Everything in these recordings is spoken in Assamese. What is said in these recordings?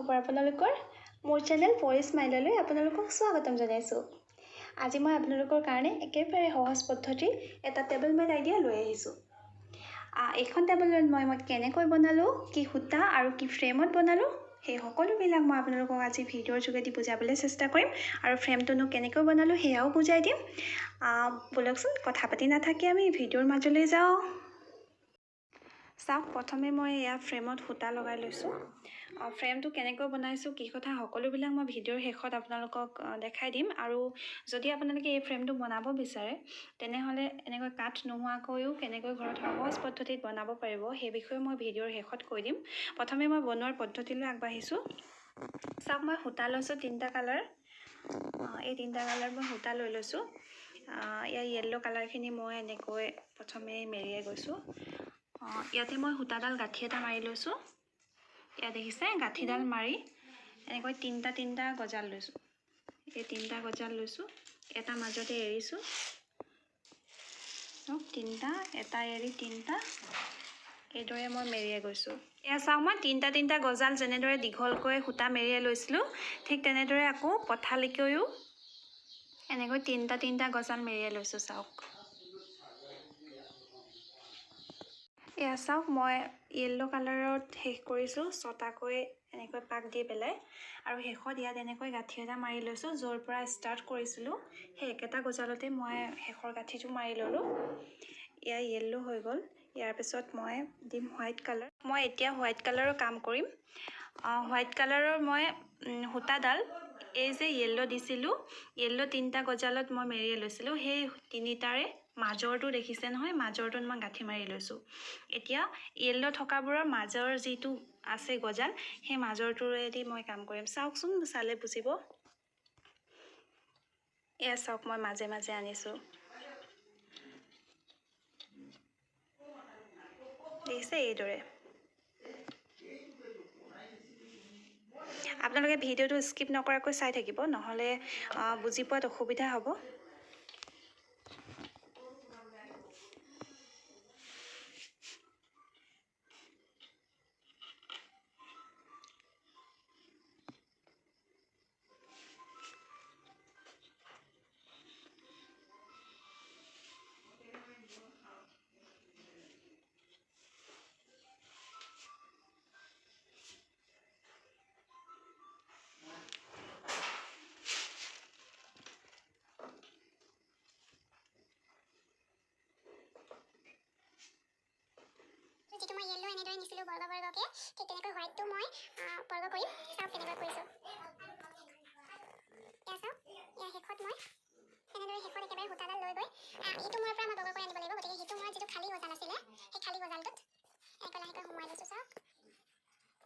খবৰ আপোনালোকৰ মোৰ চেনেল পৰি স্মাইললৈ আপোনালোকক স্বাগতম জনাইছোঁ। আজি মই আপোনালোকৰ কাৰণে একেবাৰে সহজ পদ্ধতিৰ এটা টেবলমেট আইডিয়া লৈ আহিছোঁ। এইখন টেবলমেট মই কেনেকৈ বনালোঁ, কি সূতা আৰু কি ফ্ৰেমত বনালোঁ, সেই সকলোবিলাক মই আপোনালোকক আজি ভিডিঅ'ৰ যোগেদি বুজাবলৈ চেষ্টা কৰিম আৰু ফ্ৰেমটোনো কেনেকৈ বনালোঁ সেয়াও বুজাই দিম। বলকচোন কথা পাতি নাথাকি আমি ভিডিঅ'ৰ মাজলৈ যাওঁ। চাওক, প্ৰথমে মই এয়া ফ্ৰেমত সূতা লগাই লৈছোঁ। ফ্ৰেমটো কেনেকৈ বনাইছোঁ কি কথা সকলোবিলাক মই ভিডিঅ'ৰ শেষত আপোনালোকক দেখাই দিম। আৰু যদি আপোনালোকে এই ফ্ৰেমটো বনাব বিচাৰে তেনেহ'লে এনেকৈ কাঠ নোহোৱাকৈও কেনেকৈ ঘৰত সহজ পদ্ধতিত বনাব পাৰিব সেই বিষয়ে মই ভিডিঅ'ৰ শেষত কৈ দিম। প্ৰথমে মই বনোৱাৰ পদ্ধতিলৈ আগবাঢ়িছোঁ। চাওক, মই সূতা লৈছোঁ 3টা কালাৰ। এই 3টা কালাৰ মই সূতা লৈ লৈছোঁ। ইয়াৰ য়েল্ল' কালাৰখিনি মই এনেকৈ প্ৰথমে মেৰিয়াই গৈছোঁ। ইয়াতে মই সূতাডাল গাঁঠি এটা মাৰি লৈছোঁ। ইয়াত দেখিছে গাঁঠিডাল মাৰি এনেকৈ 3টা গজাল লৈছোঁ। এই 3টা গজাল লৈছোঁ, এটা মাজতে এৰিছোঁ। 3টা, এটা এৰি 3টা, এইদৰে মই মেৰিয়াই গৈছোঁ। এয়া চাওক, মই 3টা গজাল যেনেদৰে দীঘলকৈ সূতা মেৰিয়াই লৈছিলোঁ ঠিক তেনেদৰে আকৌ পথালিকৈও এনেকৈ 3টা গজাল মেৰিয়াই লৈছোঁ। চাওক, এয়া চাওক, মই য়েল্ল' কালাৰত শেষ কৰিছোঁ 6টাকৈ এনেকৈ পাক দি পেলাই, আৰু শেষত ইয়াত এনেকৈ গাঁঠি এটা মাৰি লৈছোঁ। য'ৰ পৰা ষ্টাৰ্ট কৰিছিলোঁ সেই একেটা গজালতে মই শেষৰ গাঁঠিটো মাৰি ল'লোঁ। এয়া য়েল্ল' হৈ গ'ল। ইয়াৰ পিছত মই দিম হোৱাইট কালাৰ। মই এতিয়া হোৱাইট কালাৰৰ কাম কৰিম। হোৱাইট কালাৰৰ মই সূতাডাল এই যে য়েল্ল' দিছিলোঁ, য়েল্ল' 3টা গজালত মই মেৰিয়াই লৈছিলোঁ, সেই 3টাৰে মাজৰটো দেখিছে নহয়, মাজৰটোত মই গাঁঠি মাৰি লৈছোঁ। এতিয়া য়েল্ল' থকাবোৰৰ মাজৰ যিটো আছে গজাল, সেই মাজৰটোৰেদি মই কাম কৰিম। চাওকচোন, চালে বুজিব। এয়া চাওক, মই মাজে মাজে আনিছোঁ, দেখিছে এইদৰে। আপোনালোকে ভিডিঅ'টো স্কিপ নকৰাকৈ চাই থাকিব, নহ'লে বুজি পোৱাত অসুবিধা হ'ব। যিটো মই য়েল্ল' এনেদৰে নিছিলোঁ বৰ্গকে, ঠিক তেনেকৈ হোৱাইটটো মই বৰ্গ কৰিম। চাওক কেনেকৈ কৰিছোঁ। এয়া চাওক, ইয়াৰ শেষত মই এনেদৰে শেষত একেবাৰে সূতাডাল লৈ গৈ ইটো মূৰৰ পৰা মই বৰ্গ কৰি আনিব লাগিব। গতিকে সিটো মূৰত যিটো খালী গজাল আছিলে সেই খালী গজালটোত এনেকৈ লাহেকৈ সোমোৱাই লৈছোঁ। চাওক,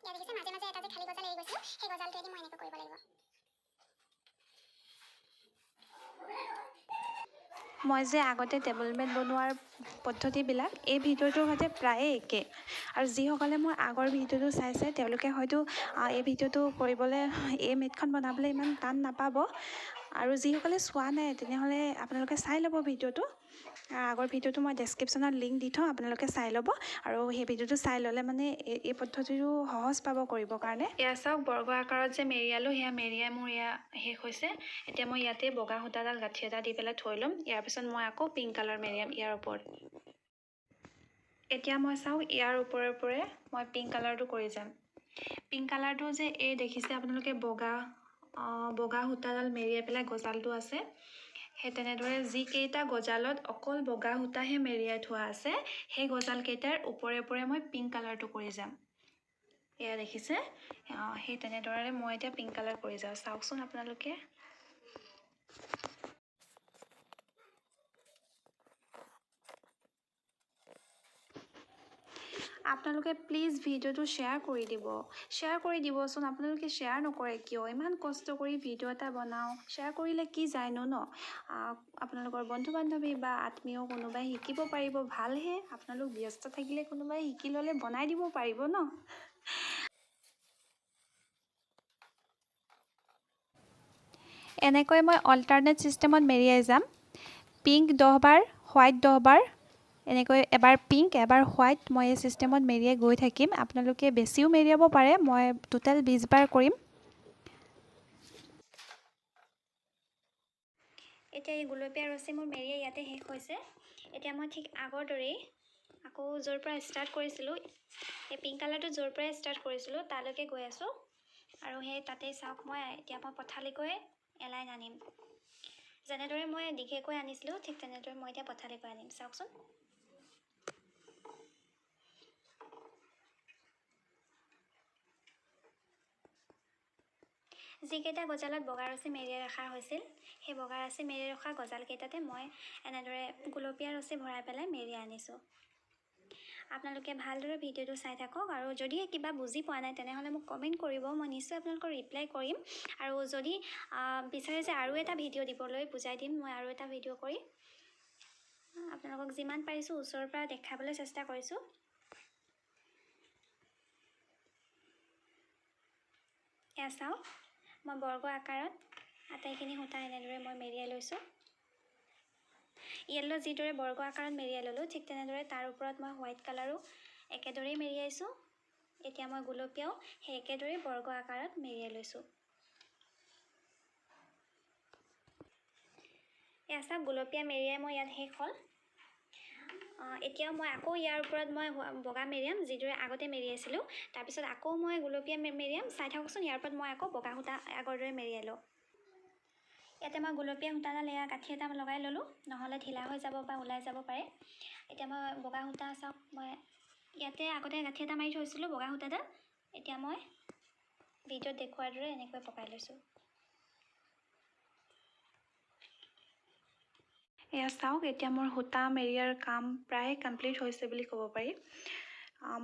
ইয়াত দেখিছে মাজে মাজে এটা যে খালী গজাল এৰি গৈছিলোঁ, সেই গজালটোৱেদি মই এনেকৈ কৰিব লাগিব। মই যে আগতে টেবলমেট বনোৱাৰ পদ্ধতিবিলাক এই ভিডিঅ'টোৰ সৈতে প্ৰায়ে একে, আৰু যিসকলে মোৰ আগৰ ভিডিঅ'টো চাইছে তেওঁলোকে হয়তো এই ভিডিঅ'টো কৰিবলৈ, এই মেটখন বনাবলৈ ইমান টান নাপাব। আৰু যিসকলে চোৱা নাই তেনেহ'লে আপোনালোকে চাই ল'ব ভিডিঅ'টো। আগৰ ভিডিঅ'টো মই ডেছক্ৰিপশ্যনত লিংক দি থওঁ, আপোনালোকে চাই ল'ব। আৰু সেই ভিডিঅ'টো চাই ল'লে মানে এই পদ্ধতিটো সহজ পাব কৰিবৰ কাৰণে। এয়া চাওক, বৰ্গ আকাৰত যে মেৰিয়ালোঁ, সেয়া মেৰিয়াই মোৰ এয়া শেষ হৈছে। এতিয়া মই ইয়াতে বগা সূতাডাল গাঁঠি এটা দি পেলাই থৈ ল'ম। ইয়াৰ পিছত মই আকৌ পিংক কালাৰ মেৰিয়াম ইয়াৰ ওপৰত। এতিয়া মই চাওক, ইয়াৰ ওপৰে মই পিংক কালাৰটো কৰি যাম। পিংক কালাৰটো যে এই দেখিছে আপোনালোকে বগা সূতাডাল মেৰিয়াই পেলাই গজালটো আছে, সেই তেনেদৰে যিকেইটা গজালত অকল বগা সূতাহে মেৰিয়াই থোৱা আছে সেই গজালকেইটাৰ ওপৰে মই পিংক কালাৰটো কৰি যাম। এয়া দেখিছে, সেই তেনেদৰে মই এতিয়া পিংক কালাৰ কৰি যাওঁ। চাওকচোন আপোনালোকে। আপোনালোকে প্লিজ ভিডিঅ'টো শ্বেয়াৰ কৰি দিবচোন। আপোনালোকে শ্বেয়াৰ নকৰে কিয়? ইমান কষ্ট কৰি ভিডিঅ' এটা বনাওঁ, শ্বেয়াৰ কৰিলে কি যায়নো ন? আপোনালোকৰ বন্ধু বান্ধৱী বা আত্মীয় কোনোবাই শিকিব পাৰিব, ভালহে। আপোনালোক ব্যস্ত থাকিলে কোনোবাই শিকি ল'লে বনাই দিব পাৰিব ন? এনেকৈ মই অল্টাৰনেট ছিষ্টেমত মেৰিয়াই যাম। পিংক 10 বাৰ, হোৱাইট 10 বাৰ, এনেকৈ এবাৰ পিংক এবাৰ হোৱাইট মই এই চিষ্টেমত মেৰিয়াই গৈ থাকিম। আপোনালোকে বেছিও মেৰিয়াব পাৰে, মই টোটেল 20 বাৰ কৰিম। এতিয়া এই গুলপীয়া ৰছী মোৰ মেৰিয়াই ইয়াতে শেষ হৈছে। এতিয়া মই ঠিক আগৰ দৰেই আকৌ য'ৰ পৰা ষ্টাৰ্ট কৰিছিলোঁ, এই পিংক কালাৰটো য'ৰ পৰাই ষ্টাৰ্ট কৰিছিলোঁ তালৈকে গৈ আছোঁ। আৰু সেই তাতেই চাওক, এতিয়া মই পথালিকৈ এলাইন আনিম। যেনেদৰে মই দীঘেকৈ আনিছিলোঁ ঠিক তেনেদৰে মই এতিয়া পথালিকৈ আনিম। চাওকচোন, যিকেইটা গজালত বগা ৰছী মেৰিয়াই ৰখা হৈছিল, সেই বগা ৰছী মেৰিয়াই ৰখা গজালকেইটাতে মই এনেদৰে গুলপীয়া ৰছী ভৰাই পেলাই মেৰিয়াই আনিছোঁ। আপোনালোকে ভালদৰে ভিডিঅ'টো চাই থাকক, আৰু যদি কিবা বুজি পোৱা নাই তেনেহ'লে মোক কমেণ্ট কৰিব, মই নিশ্চয় আপোনালোকক ৰিপ্লাই কৰিম। আৰু যদি বিচাৰে যে আৰু এটা ভিডিঅ' দিবলৈ বুজাই দিম, মই আৰু এটা ভিডিঅ' কৰি আপোনালোকক যিমান পাৰিছোঁ ওচৰৰ পৰা দেখাবলৈ চেষ্টা কৰিছোঁ। এয়া চাওক, মই বৰ্গ আকাৰত আটাইখিনি সূতা এনেদৰে মই মেৰিয়াই লৈছোঁ। য়েল্লো যিদৰে বৰ্গ আকাৰত মেৰিয়াই ল'লোঁ, ঠিক তেনেদৰে তাৰ ওপৰত মই হোৱাইট কালাৰো একেদৰেই মেৰিয়াইছোঁ। এতিয়া মই গুলপীয়াও সেই একেদৰেই বৰ্গ আকাৰত মেৰিয়াই লৈছোঁ। এয়া চাওক, গুলপীয়া মেৰিয়াই মই ইয়াত শেষ হ'ল। এতিয়াও মই আকৌ ইয়াৰ ওপৰত মই বগা মেৰিয়াম, যিদৰে আগতে মেৰিয়াইছিলোঁ। তাৰপিছত আকৌ মই গুলপীয়া মেৰিয়াম। চাই থাককচোন, ইয়াৰ ওপৰত মই আকৌ বগা সূতা আগৰ দৰে মেৰিয়াই লওঁ। ইয়াতে মই গুলপীয়া সূতাডাল এয়া গাঁঠি এটা লগাই ল'লোঁ, নহ'লে ঢিলা হৈ যাব বা ওলাই যাব পাৰে। এতিয়া মই বগা সূতা চাওক, মই ইয়াতে আগতে গাঁঠি এটা মাৰি থৈছিলোঁ বগা সূতাডাল। এতিয়া মই ভিডিঅ'ত দেখুওৱাৰ দৰে এনেকৈ পকাই লৈছোঁ। এয়া চাওক, এতিয়া মোৰ সূতা মেৰিয়াৰ কাম প্ৰায় কমপ্লিট হৈছে বুলি ক'ব পাৰি।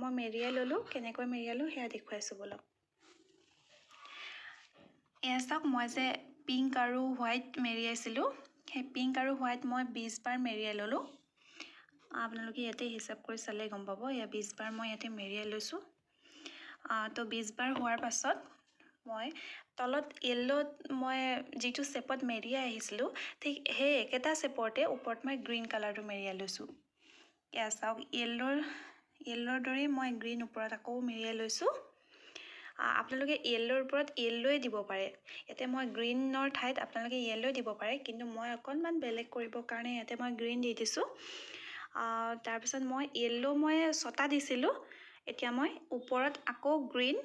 মই মেৰিয়াই ল'লোঁ, কেনেকৈ মেৰিয়ালোঁ সেয়া দেখুৱাইছোঁ ব'লক। এয়া চাওক, মই যে পিংক আৰু হোৱাইট মেৰিয়াইছিলোঁ, সেই পিংক আৰু হোৱাইট মই 20 বাৰ মেৰিয়াই ল'লোঁ। আপোনালোকে ইয়াতে হিচাপ কৰি চালে গম পাব, এয়া 20 বাৰ মই ইয়াতে মেৰিয়াই লৈছোঁ। তো 20 বাৰ হোৱাৰ পাছত মই তলত য়েল্লোত মই যিটো শ্বেপত মেৰিয়াই আহিছিলোঁ, ঠিক সেই একেটা শ্বেপতে ওপৰত মই গ্ৰীণ কালাৰটো মেৰিয়াই লৈছোঁ। এয়া চাওক, য়েল্লোৰ দৰেই মই গ্ৰীণ ওপৰত আকৌ মেৰিয়াই লৈছোঁ। আপোনালোকে য়েল্লোৰ ওপৰত য়েল্লোৱে দিব পাৰে। ইয়াতে মই গ্ৰীণৰ ঠাইত আপোনালোকে য়েল্লো দিব পাৰে, কিন্তু মই অকণমান বেলেগ কৰিবৰ কাৰণে ইয়াতে মই গ্ৰীণ দি দিছোঁ। তাৰপিছত মই য়েল্লো মই 6টা দিছিলোঁ, এতিয়া মই ওপৰত আকৌ গ্ৰীণ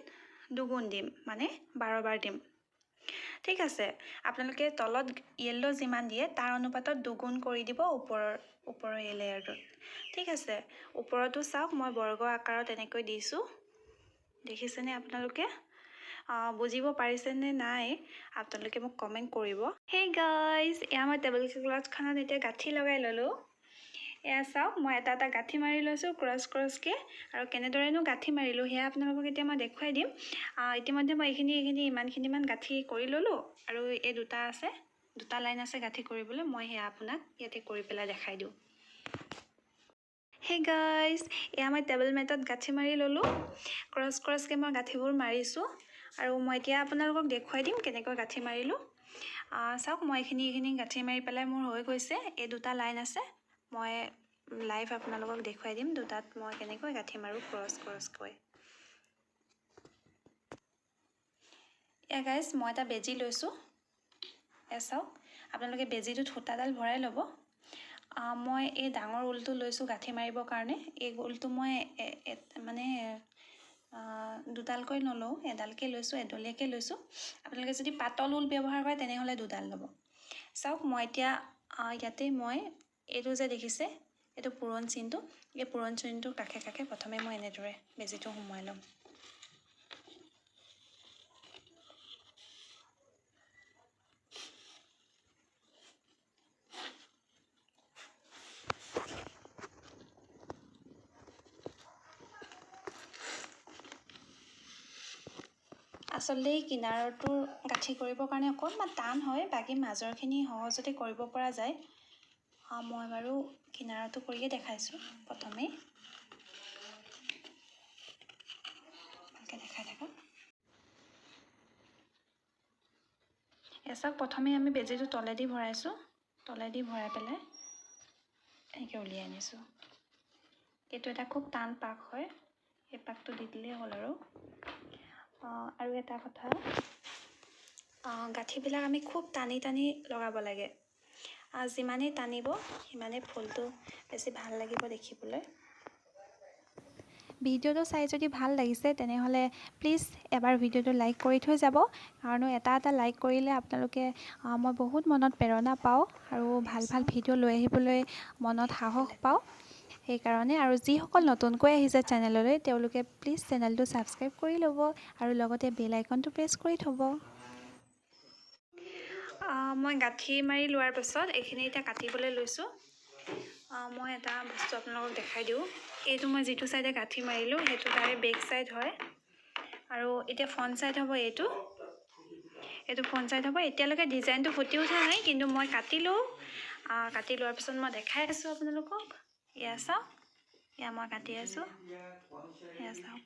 দুগুণ দিম, মানে 12 বাৰ দিম। ঠিক আছে, আপোনালোকে তলত য়েল্লো যিমান দিয়ে তাৰ অনুপাতত দুগুণ কৰি দিব ওপৰৰ এই লেয়াৰটোত। ঠিক আছে, ওপৰতো চাওক, মই বৰ্গ আকাৰত এনেকৈ দিছোঁ। দেখিছেনে আপোনালোকে? বুজিব পাৰিছেনে নাই আপোনালোকে মোক কমেণ্ট কৰিব। হেই গাইজ, এয়া মই টেবল ক্লথখনত এতিয়া গাঁঠি লগাই ল'লোঁ। এয়া চাওক, মই এটা এটা গাঁঠি মাৰি লৈছোঁ ক্ৰছকৈ, আৰু কেনেদৰেনো গাঁঠি মাৰিলোঁ সেয়া আপোনালোকক এতিয়া মই দেখুৱাই দিম। ইতিমধ্যে মই ইমানখিনিমান গাঁঠি কৰি ল'লোঁ, আৰু এই দুটা লাইন আছে গাঁঠি কৰিবলৈ। মই সেয়া আপোনাক ইয়াতে কৰি পেলাই দেখাই দিওঁ। হেই গাইজ, এয়া মই টেবল মেটত গাঁঠি মাৰি ল'লোঁ। ক্ৰছকৈ মই গাঁঠিবোৰ মাৰিছোঁ, আৰু মই এতিয়া আপোনালোকক দেখুৱাই দিম কেনেকৈ গাঁঠি মাৰিলোঁ। চাওক, মই এইখিনি গাঁঠি মাৰি পেলাই মোৰ হৈ গৈছে। এই দুটা লাইন আছে, মই লাইভ আপোনালোকক দেখুৱাই দিম দুটাত মই কেনেকৈ গাঁঠি মাৰোঁ ক্ৰছকৈ। এয়া গাইজ, মই এটা বেজী লৈছোঁ। এয়া চাওক, আপোনালোকে বেজীটোত সূতাডাল ভৰাই ল'ব। মই এই ডাঙৰ ঊলটো লৈছোঁ গাঁঠি মাৰিবৰ কাৰণে। এই ঊলটো মই মানে দুডালকৈ নলওঁ, এডালকৈ লৈছোঁ, এডলীয়াকৈ লৈছোঁ। আপোনালোকে যদি পাতল ঊল ব্যৱহাৰ কৰে তেনেহ'লে দুডাল ল'ব। চাওক, মই এতিয়া ইয়াতে মই এইটো যে দেখিছে, এইটো পুৰণ চিনটো, এই পুৰণ চিনটোৰ কাষে প্ৰথমে মই এনেদৰে বেজীটো সোমোৱাই ল'ম। আচলতে এই কিনাৰটো গাঁঠি কৰিবৰ কাৰণে অকণমান টান হয়, বাকী মাজৰখিনি সহজতে কৰিব পৰা যায়। মই বাৰু কিনাৰটো কৰিয়ে দেখাইছোঁ প্ৰথমেই। ভালকৈ দেখাই থাকক। চাওক, প্ৰথমে আমি বেজীটো তলেদি ভৰাইছোঁ, তলেদি ভৰাই পেলাই এনেকৈ উলিয়াই আনিছোঁ। এইটো এটা খুব টান পাক হয়, এই পাকটো দি দিলেই হ'ল। আৰু এটা কথা, গাঁঠিবিলাক আমি খুব টানি টানি লগাব লাগে। যিমানেই টানিব সিমানেই ফুলটো বেছি ভাল লাগিব দেখিবলৈ। ভিডিঅ'টো চাই যদি ভাল লাগিছে তেনেহ'লে প্লিজ এবাৰ ভিডিঅ'টো লাইক কৰি থৈ যাব, কাৰণ এটা লাইক কৰিলে আপোনালোকে মই বহুত মনত প্ৰেৰণা পাওঁ আৰু ভাল ভাল ভিডিঅ' লৈ আহিবলৈ মনত সাহস পাওঁ। সেইকাৰণে আৰু যিসকল নতুনকৈ আহিছে চেনেললৈ তেওঁলোকে প্লিজ চেনেলটো ছাবস্ক্ৰাইব কৰি ল'ব আৰু লগতে বেল আইকনটো প্ৰেছ কৰি থ'ব। মই গাঁঠি মাৰি লোৱাৰ পাছত এইখিনি এতিয়া কাটিবলৈ লৈছোঁ। মই এটা বস্তু আপোনালোকক দেখাই দিওঁ। এইটো মই যিটো ছাইডে গাঁঠি মাৰিলোঁ সেইটো তাৰে বেক ছাইড হয়, আৰু এতিয়া ফ্ৰণ্ট ছাইড হ'ব। এইটো ফ্ৰণ্ট ছাইড হ'ব। এতিয়ালৈকে ডিজাইনটো ফুটি উঠা নাই, কিন্তু মই কাটিলোঁ। কাটি লোৱাৰ পিছত মই দেখাই আছোঁ আপোনালোকক। এয়া চাওক, এয়া মই কাটি আছোঁ, এয়া চাওক।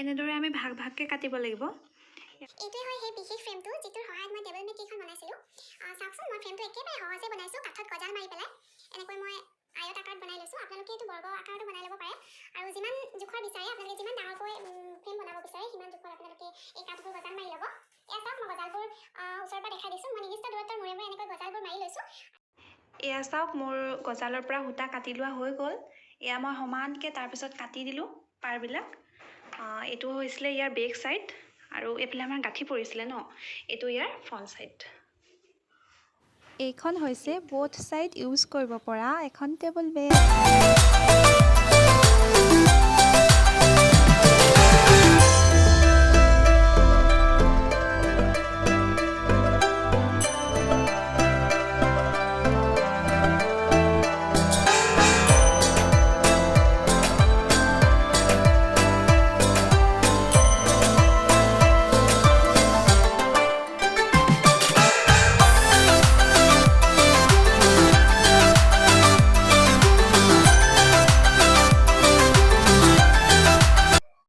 এনেদৰে আমি ভাগ ভাগকৈ কাটিব লাগিব। এইটোৱে হয় সেই বিশেষ ফ্ৰেমটো যিটোৰ সহায়ত মই টেবল মেট কেইখন বনাইছিলোঁ। চাওকচোন, মই ফ্ৰেমটো একেবাৰে সহজে বনাইছোঁ। কাঠত গজাল মাৰি পেলাই এনেকৈ মই আয়ত আকাৰত বনাই লৈছোঁ। আপোনালোকে এইটো বৰ্গ আকাৰতো বনাই ল'ব পাৰে, আৰু যিমান জোখৰ বিচাৰে আপোনালোকে, যিমান ডাঙৰকৈ ফ্ৰেম বনাব বিচাৰে সিমান জোখৰ আপোনালোকে এই কাঠবোৰ গজাল মাৰি ল'ব। এয়া চাওক, মই গজালবোৰ ওচৰৰ পৰা দেখাই দিছোঁ। মই নিৰ্দিষ্ট দূৰত্বৰ মূৰে মূৰে এনেকৈ গজালবোৰ মাৰি লৈছোঁ। এয়া চাওক, মোৰ গজালৰ পৰা সূতা কাটি লোৱা হৈ গ'ল। এয়া মই সমানকৈ তাৰপিছত কাটি দিলোঁ পাৰবিলাক। এইটো হৈছিলে ইয়াৰ বেক ছাইড, আৰু এইফালে আমাৰ গাঁঠি পৰিছিলে ন, এইটো ইয়াৰ ফ্ৰণ্ট ছাইড। এইখন হৈছে বোথ ছাইড ইউজ কৰিব পৰা এখন টেবল মেট।